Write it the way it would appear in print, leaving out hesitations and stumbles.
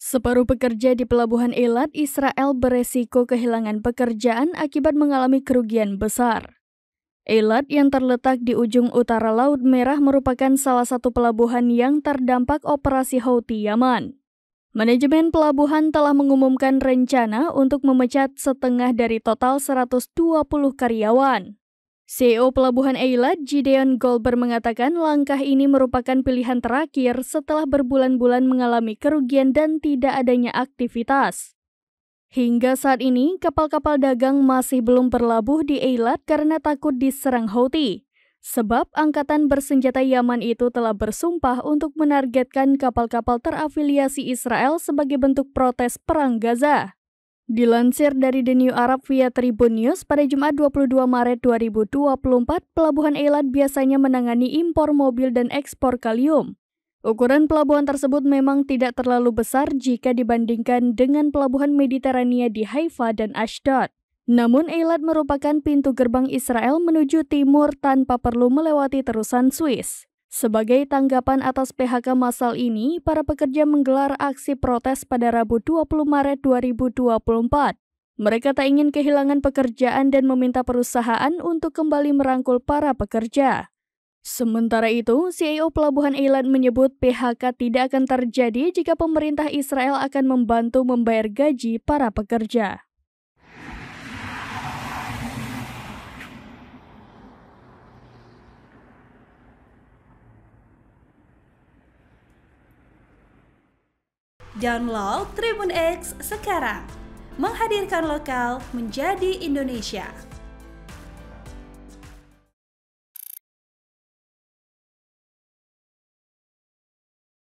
Separuh pekerja di Pelabuhan Eilat, Israel beresiko kehilangan pekerjaan akibat mengalami kerugian besar. Eilat yang terletak di ujung utara Laut Merah merupakan salah satu pelabuhan yang terdampak operasi Houthi Yaman. Manajemen pelabuhan telah mengumumkan rencana untuk memecat setengah dari total 120 karyawan. CEO Pelabuhan Eilat, Gideon Goldberg mengatakan langkah ini merupakan pilihan terakhir setelah berbulan-bulan mengalami kerugian dan tidak adanya aktivitas. Hingga saat ini, kapal-kapal dagang masih belum berlabuh di Eilat karena takut diserang Houthi. Sebab Angkatan Bersenjata Yaman itu telah bersumpah untuk menargetkan kapal-kapal terafiliasi Israel sebagai bentuk protes perang Gaza. Dilansir dari The New Arab via Tribun News, pada Jumat 22 Maret 2024, Pelabuhan Eilat biasanya menangani impor mobil dan ekspor kalium. Ukuran pelabuhan tersebut memang tidak terlalu besar jika dibandingkan dengan pelabuhan Mediterania di Haifa dan Ashdod. Namun Eilat merupakan pintu gerbang Israel menuju timur tanpa perlu melewati terusan Swiss. Sebagai tanggapan atas PHK massal ini, para pekerja menggelar aksi protes pada Rabu 20 Maret 2024. Mereka tak ingin kehilangan pekerjaan dan meminta perusahaan untuk kembali merangkul para pekerja. Sementara itu, CEO Pelabuhan Eilat menyebut PHK tidak akan terjadi jika pemerintah Israel akan membantu membayar gaji para pekerja. Download Tribun X sekarang, menghadirkan lokal menjadi Indonesia.